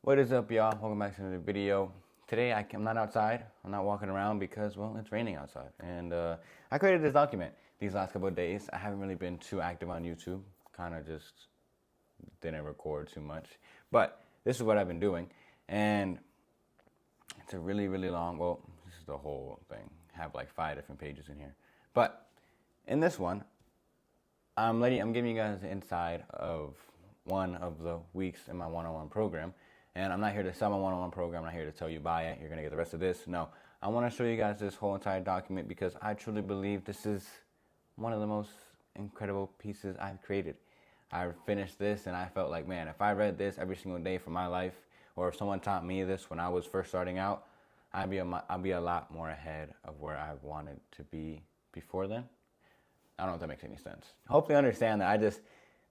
What is up, y'all? Welcome back to another video. Today I'm not outside. I'm not walking around because, well, it's raining outside. And I created this document these last couple of days. I haven't really been too active on YouTube. Kind of just didn't record too much. But this is what I've been doing. And it's a really, really long, well, this is the whole thing. I have like 5 different pages in here. But in this one, I'm giving you guys the inside of one of the weeks in my one-on-one program. And I'm not here to sell my one-on-one program. I'm not here to tell you buy it. You're going to get the rest of this. No, I want to show you guys this whole entire document because I truly believe this is one of the most incredible pieces I've created. I finished this and I felt like, man, if I read this every single day for my life, or if someone taught me this when I was first starting out, I'd be a lot more ahead of where I wanted to be before then. I don't know if that makes any sense. Hopefully you understand that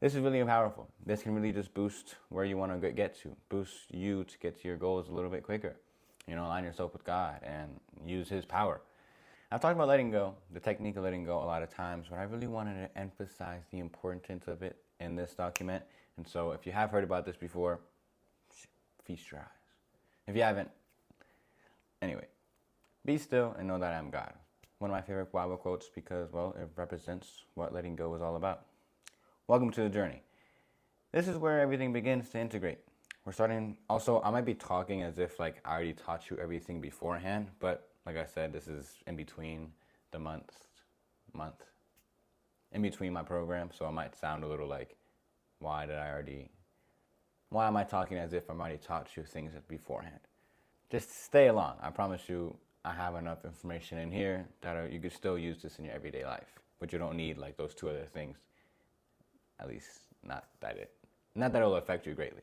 this is really powerful. This can really just boost where you want to get to, boost you to get to your goals a little bit quicker. You know, align yourself with God and use His power. I've talked about letting go, the technique of letting go a lot of times, but I really wanted to emphasize the importance of it in this document. And so if you have heard about this before, feast your eyes. If you haven't, anyway, be still and know that I am God. One of my favorite Bible quotes because, well, it represents what letting go is all about. Welcome to the journey. This is where everything begins to integrate. We're starting, also, I might be talking as if like I already taught you everything beforehand, but like I said, this is in between the month, in between my program, so I might sound a little like, why am I talking as if I'm already taught you things beforehand? Just stay along. I promise you, I have enough information in here that you could still use this in your everyday life, but you don't need like those 2 other things. At least not that it'll affect you greatly.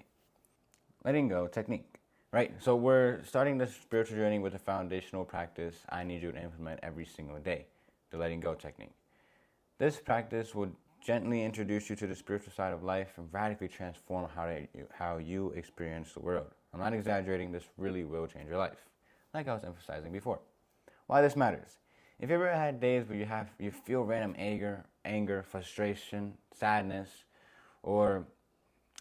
Letting go technique, right? So we're starting this spiritual journey with a foundational practice I need you to implement every single day, the letting go technique. This practice will gently introduce you to the spiritual side of life and radically transform how you experience the world. I'm not exaggerating, this really will change your life, like I was emphasizing before. Why this matters. If you ever had days where you feel random anger, frustration, sadness, or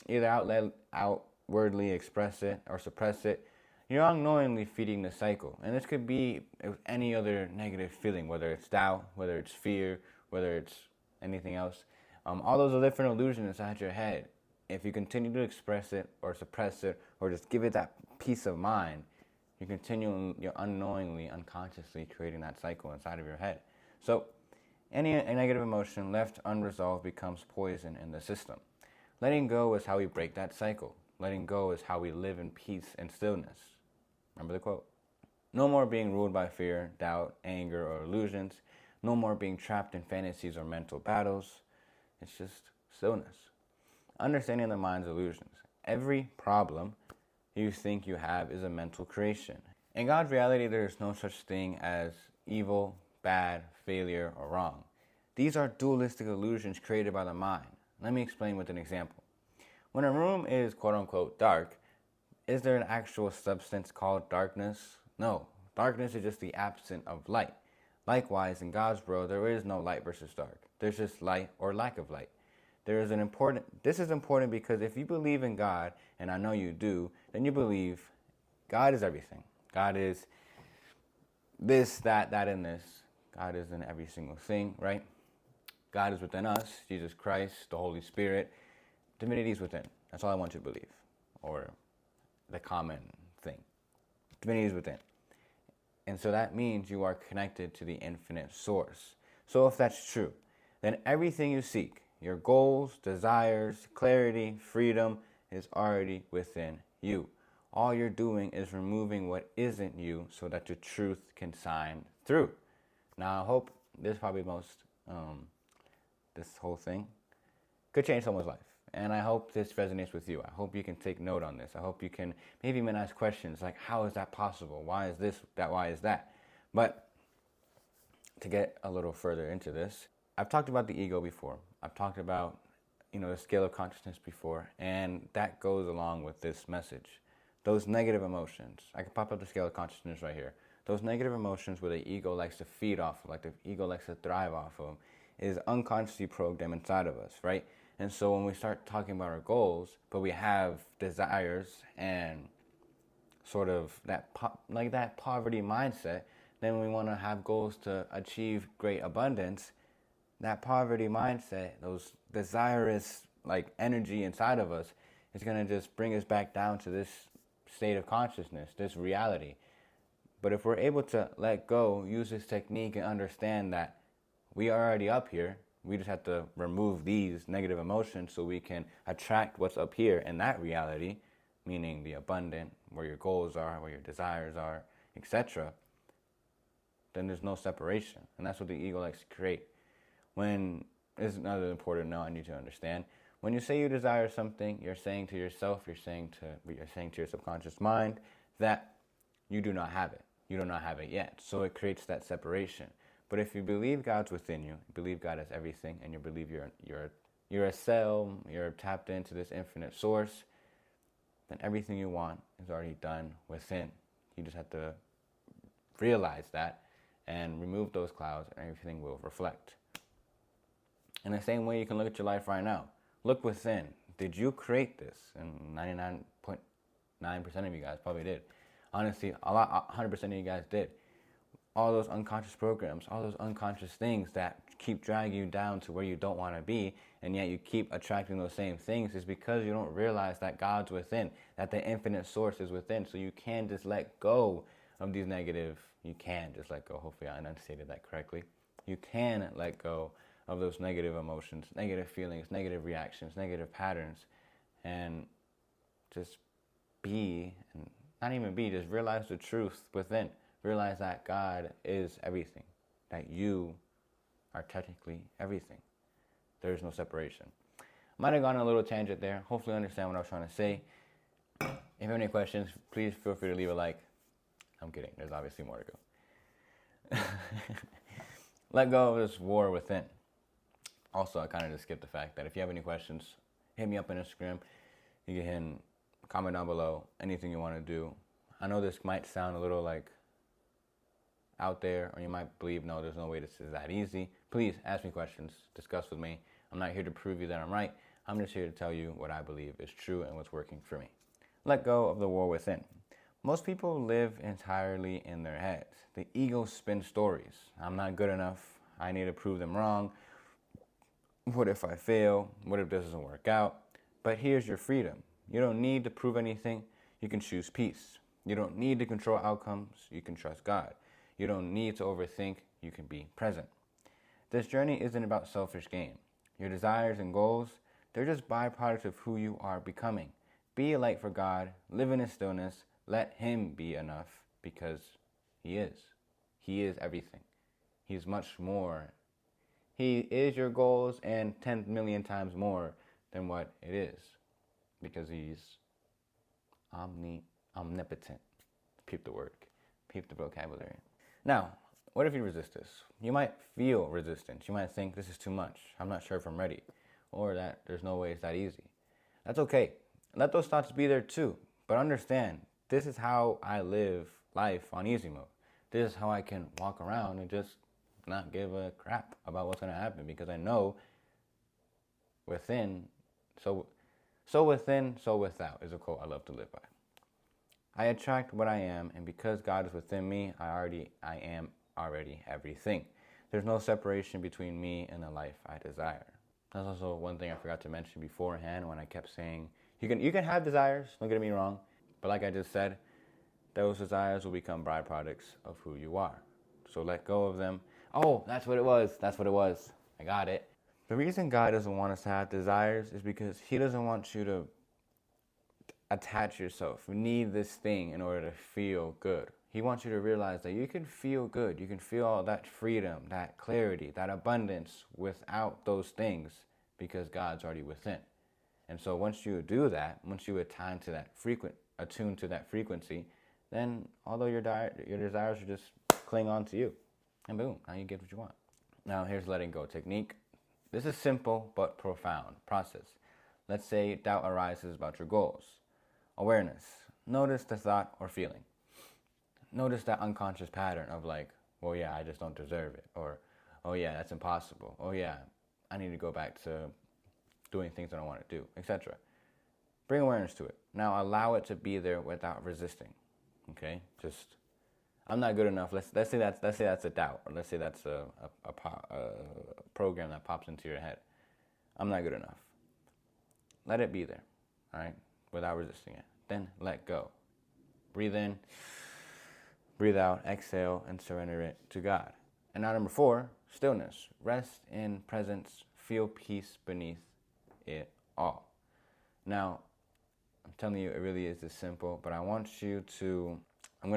either outwardly express it or suppress it, you're unknowingly feeding the cycle. And this could be any other negative feeling, whether it's doubt, whether it's fear, whether it's anything else. All those are different illusions inside your head. If you continue to express it or suppress it or just give it that peace of mind, you're unknowingly, unconsciously creating that cycle inside of your head. So any negative emotion left unresolved becomes poison in the system. Letting go is how we break that cycle. Letting go is how we live in peace and stillness. Remember the quote. No more being ruled by fear, doubt, anger, or illusions. No more being trapped in fantasies or mental battles. It's just stillness. Understanding the mind's illusions. Every problem you think you have is a mental creation. In God's reality, there is no such thing as evil, bad, failure, or wrong. These are dualistic illusions created by the mind. Let me explain with an example. When a room is quote-unquote dark, is there an actual substance called darkness? No. Darkness is just the absence of light. Likewise, in God's world, there is no light versus dark. There's just light or lack of light. This is important because if you believe in God, and I know you do, then you believe God is everything. God is this, that, and this. God is in every single thing, right? God is within us, Jesus Christ, the Holy Spirit. Divinity is within. That's all I want you to believe, or the common thing. Divinity is within. And so that means you are connected to the infinite source. So if that's true, then everything you seek, your goals, desires, clarity, freedom is already within you. All you're doing is removing what isn't you so that the truth can shine through. Now, I hope this whole thing could change someone's life. And I hope this resonates with you. I hope you can take note on this. I hope you can maybe even ask questions like, how is that possible? Why is this, that, why is that? But to get a little further into this, I've talked about the ego before. I've talked about, the scale of consciousness before, and that goes along with this message. Those negative emotions, I can pop up the scale of consciousness right here. Those negative emotions where the ego likes to feed off of, like the ego likes to thrive off of, is unconsciously programmed inside of us, right? And so when we start talking about our goals, but we have desires and sort of that poverty mindset, then we want to have goals to achieve great abundance. That poverty mindset, those desirous energy inside of us, is going to just bring us back down to this state of consciousness, this reality. But if we're able to let go, use this technique, and understand that we are already up here, we just have to remove these negative emotions so we can attract what's up here in that reality, meaning the abundant, where your goals are, where your desires are, etc., then there's no separation. And that's what the ego likes to create. When, this is another important note I need to understand, when you say you desire something, you're saying to yourself, you're saying to your subconscious mind that you do not have it. You do not have it yet. So it creates that separation. But if you believe God's within you, believe God is everything, and you believe you're a cell, you're tapped into this infinite source, then everything you want is already done within. You just have to realize that and remove those clouds, and everything will reflect. In the same way, you can look at your life right now. Look within. Did you create this? And 99.9% of you guys probably did. Honestly, 100% of you guys did. All those unconscious programs, all those unconscious things that keep dragging you down to where you don't want to be, and yet you keep attracting those same things, is because you don't realize that God's within, that the infinite source is within. So you can just let go of these negative, hopefully I enunciated that correctly. You can let go of those negative emotions, negative feelings, negative reactions, negative patterns, and just be, and not even be, just realize the truth within. Realize that God is everything, that you are technically everything. There is no separation. Might have gone on a little tangent there. Hopefully you understand what I was trying to say. If you have any questions, please feel free to leave a like. I'm kidding. There's obviously more to go. Let go of this war within. Also, I kind of just skipped the fact that if you have any questions, hit me up on Instagram. You can comment down below anything you want to do. I know this might sound a little out there, or you might believe, no, there's no way this is that easy. Please ask me questions, discuss with me. I'm not here to prove you that I'm right. I'm just here to tell you what I believe is true and what's working for me. Let go of the war within. Most people live entirely in their heads. The ego spins stories. I'm not good enough. I need to prove them wrong. What if I fail? What if this doesn't work out? But here's your freedom. You don't need to prove anything. You can choose peace. You don't need to control outcomes. You can trust God. You don't need to overthink. You can be present. This journey isn't about selfish gain. Your desires and goals, they're just byproducts of who you are becoming. Be a light for God. Live in His stillness. Let Him be enough, because He is. He is everything. He's much more. He is your goals and 10 million times more than what it is, because He's omnipotent. Peep the word. Peep the vocabulary. Now, what if you resist this? You might feel resistance. You might think, this is too much. I'm not sure if I'm ready. Or that there's no way it's that easy. That's okay. Let those thoughts be there too. But understand, this is how I live life on easy mode. This is how I can walk around and just not give a crap about what's going to happen, because I know within, so within, so without is a quote I love to live by. I attract what I am, and because God is within me, I am already everything. There's no separation between me and the life I desire. That's also one thing I forgot to mention beforehand when I kept saying, you can have desires, don't get me wrong, but like I just said, those desires will become byproducts of who you are. So let go of them. Oh, that's what it was. I got it. The reason God doesn't want us to have desires is because He doesn't want you to attach yourself. You need this thing in order to feel good. He wants you to realize that you can feel good. You can feel all that freedom, that clarity, that abundance without those things, because God's already within. And so once you do that, once you attune to that frequency, then although your desires will just cling on to you. And boom, now you get what you want. Now here's letting go technique. This is simple but profound process. Let's say doubt arises about your goals. Awareness. Notice the thought or feeling. Notice that unconscious pattern of well, yeah, I just don't deserve it. Or, oh yeah, that's impossible. Oh yeah, I need to go back to doing things I don't want to do, etc. Bring awareness to it. Now allow it to be there without resisting. Okay, just I'm not good enough. Let's say that's a doubt, or let's say that's a program that pops into your head. I'm not good enough. Let it be there, all right, without resisting it. Then let go. Breathe in, breathe out, exhale, and surrender it to God. And now number 4, stillness. Rest in presence. Feel peace beneath it all. Now, I'm telling you, it really is this simple, but I'm going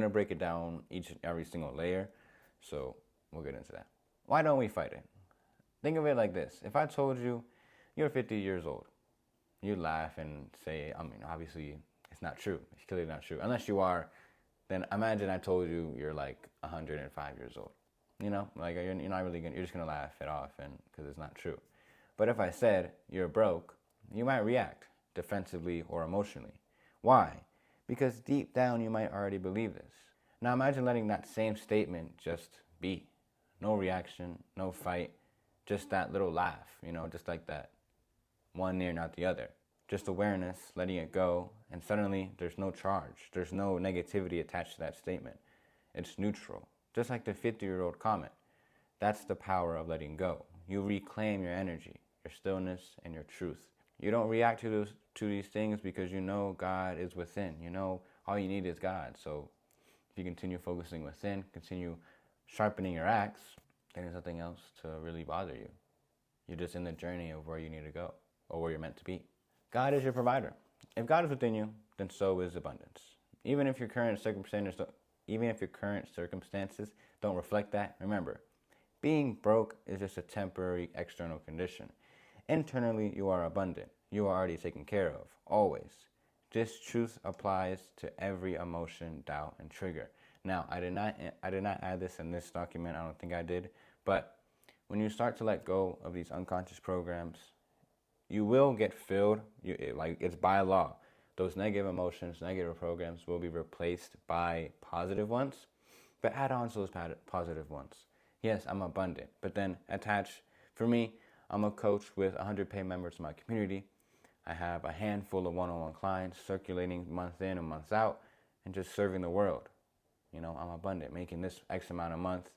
to break it down each and every single layer, so we'll get into that. Why don't we fight it? Think of it like this. If I told you you're 50 years old, you'd laugh and say, obviously it's not true. It's clearly not true. Unless you are, then imagine I told you you're like 105 years old. You're not really you're just going to laugh it off because it's not true. But if I said you're broke, you might react defensively or emotionally. Why? Because deep down you might already believe this. Now imagine letting that same statement just be. No reaction, no fight, just that little laugh, just like that. One ear, not the other. Just awareness, letting it go, and suddenly there's no charge. There's no negativity attached to that statement. It's neutral. Just like the 50-year-old comment. That's the power of letting go. You reclaim your energy, your stillness, and your truth. You don't react to these things because you know God is within. You know all you need is God. So if you continue focusing within, continue sharpening your axe, then there's nothing else to really bother you. You're just in the journey of where you need to go or where you're meant to be. God is your provider. If God is within you, then so is abundance. Even if your current circumstances don't reflect that, remember, being broke is just a temporary external condition. Internally, you are abundant. You are already taken care of, always. This truth applies to every emotion, doubt, and trigger. Now, I did not add this in this document. I don't think I did. But when you start to let go of these unconscious programs, you will get filled. It's by law. Those negative emotions, negative programs will be replaced by positive ones. But add on to those positive ones. Yes, I'm abundant. But then for me, I'm a coach with 100 paid members in my community. I have a handful of one-on-one clients circulating month in and month out and just serving the world. I'm abundant, making this X amount a month.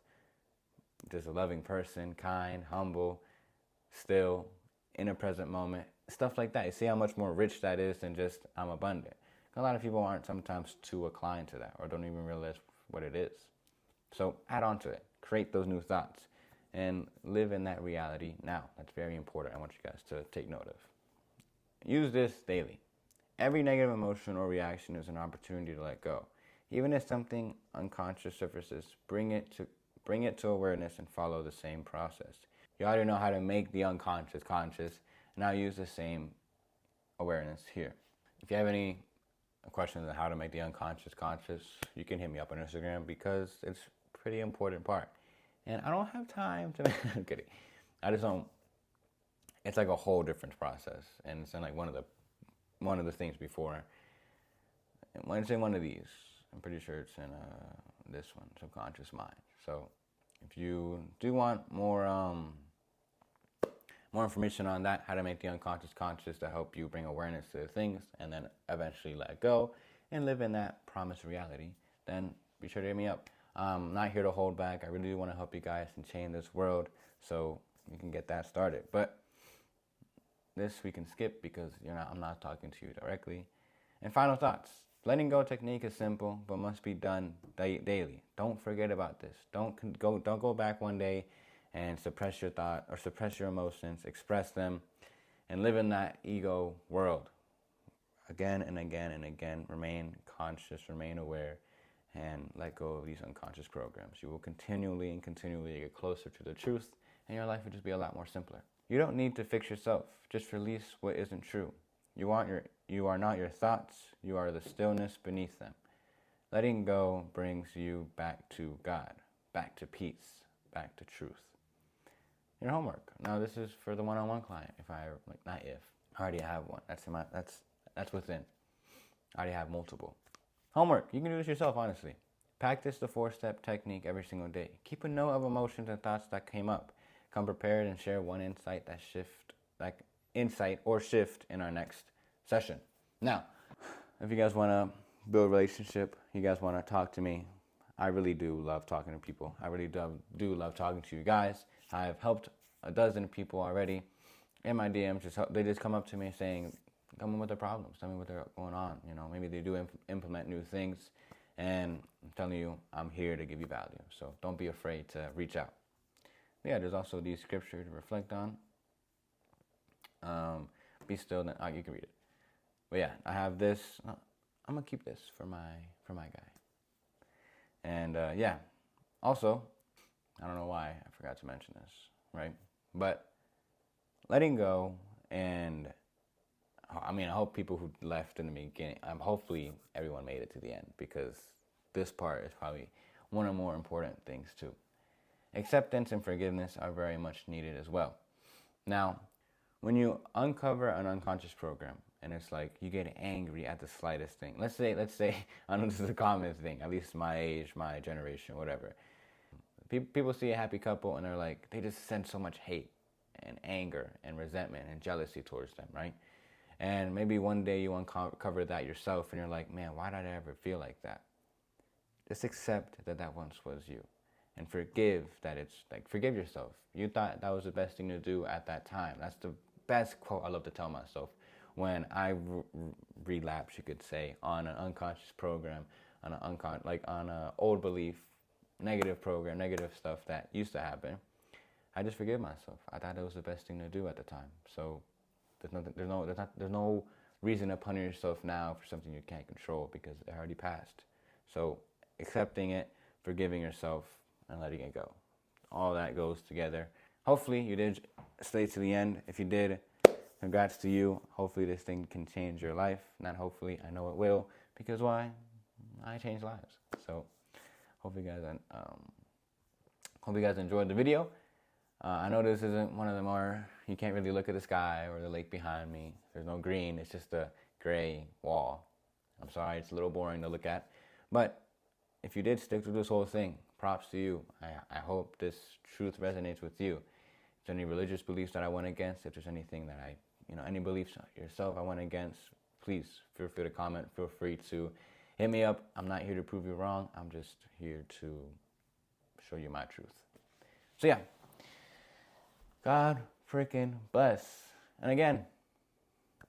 Just a loving person, kind, humble, still, in a present moment. Stuff like that. You see how much more rich that is than just I'm abundant. A lot of people aren't sometimes too inclined to that or don't even realize what it is. So add on to it. Create those new thoughts and live in that reality now. That's very important. I want you guys to take note of. Use this daily. Every negative emotion or reaction is an opportunity to let go. Even if something unconscious surfaces, bring it to awareness and follow the same process. You already know how to make the unconscious conscious. Now use the same awareness here. If you have any questions on how to make the unconscious conscious, you can hit me up on Instagram because it's a pretty important part. And I don't have time to... I'm kidding. I just don't... It's like a whole different process. And it's in like one of the things before. And it's in one of these. I'm pretty sure it's in this one, Subconscious Mind. So if you do want more information on that, how to make the unconscious conscious to help you bring awareness to the things and then eventually let go and live in that promised reality, then be sure to hit me up. I'm not here to hold back. I really do want to help you guys and change this world so you can get that started. But this we can skip because I'm not talking to you directly. And final thoughts. Letting go technique is simple but must be done daily. Don't forget about this. Don't go back one day and suppress your thought or suppress your emotions, express them, and live in that ego world. Again and again and again, remain conscious, remain aware, and let go of these unconscious programs. You will continually get closer to the truth, and your life will just be a lot more simpler. You don't need to fix yourself. Just release what isn't true. You are not your thoughts. You are the stillness beneath them. Letting go brings you back to God, back to peace, back to truth. Your homework. Now this is for the one-on-one client. I already have one. That's within. I already have multiple. Homework. You can do this yourself, honestly. Practice the 4-step technique every single day. Keep a note of emotions and thoughts that came up. Come prepared and share one insight or shift in our next session. Now, if you guys want to build a relationship, you guys want to talk to me, I really do love talking to people. I really do love talking to you guys. I've helped a dozen people already in my DMs. They just come up to me saying, come in with their problems, tell me what they're going on. You know, maybe they do implement new things, and I'm telling you, I'm here to give you value. So don't be afraid to reach out. Yeah, there's also these scriptures to reflect on. Be still, then you can read it. But yeah, I have this. I'm gonna keep this for my guy. And yeah, also, I don't know why I forgot to mention this, right? But letting go, and I mean, I hope people who left in the beginning, hopefully everyone made it to the end, because this part is probably one of the more important things too. Acceptance and forgiveness are very much needed as well. Now, when you uncover an unconscious program, and it's like you get angry at the slightest thing. Let's say, I know this is a common thing, at least my age, my generation, whatever. People see a happy couple and they're like, they just send so much hate and anger and resentment and jealousy towards them, right? And maybe one day you uncover that yourself and you're like, man, why did I ever feel like that? Just accept that once was you. And forgive forgive yourself. You thought that was the best thing to do at that time. That's the best quote I love to tell myself. When I relapse, you could say, on an unconscious program, on an old belief, negative program, negative stuff that used to happen, I just forgive myself. I thought it was the best thing to do at the time. So there's no reason to punish yourself now for something you can't control, because it already passed. So accepting it, forgiving yourself, and letting it go. All that goes together. Hopefully you did stay to the end. If you did, congrats to you. Hopefully this thing can change your life. Not hopefully, I know it will. Because why? I change lives. So hope you guys enjoyed the video. I know this isn't one of the more, you can't really look at the sky or the lake behind me. There's no green. It's just a gray wall. I'm sorry, it's a little boring to look at. But if you did stick to this whole thing, props to you. I hope this truth resonates with you. If there's any religious beliefs that I went against, if there's anything that any beliefs yourself I went against, please feel free to comment. Feel free to hit me up. I'm not here to prove you wrong. I'm just here to show you my truth. So yeah, God freaking bless. And again,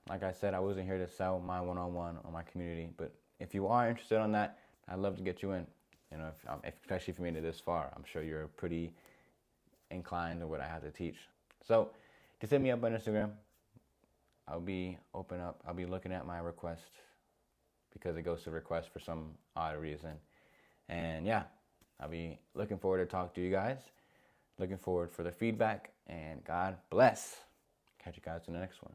like I said, I wasn't here to sell my one-on-one or my community, but if you are interested on that, I'd love to get you in. You know, especially if you made it this far, I'm sure you're pretty inclined to what I have to teach. So just hit me up on Instagram. I'll be looking at my request, because it goes to request for some odd reason. And yeah, I'll be looking forward to talk to you guys. Looking forward for the feedback, and God bless. Catch you guys in the next one.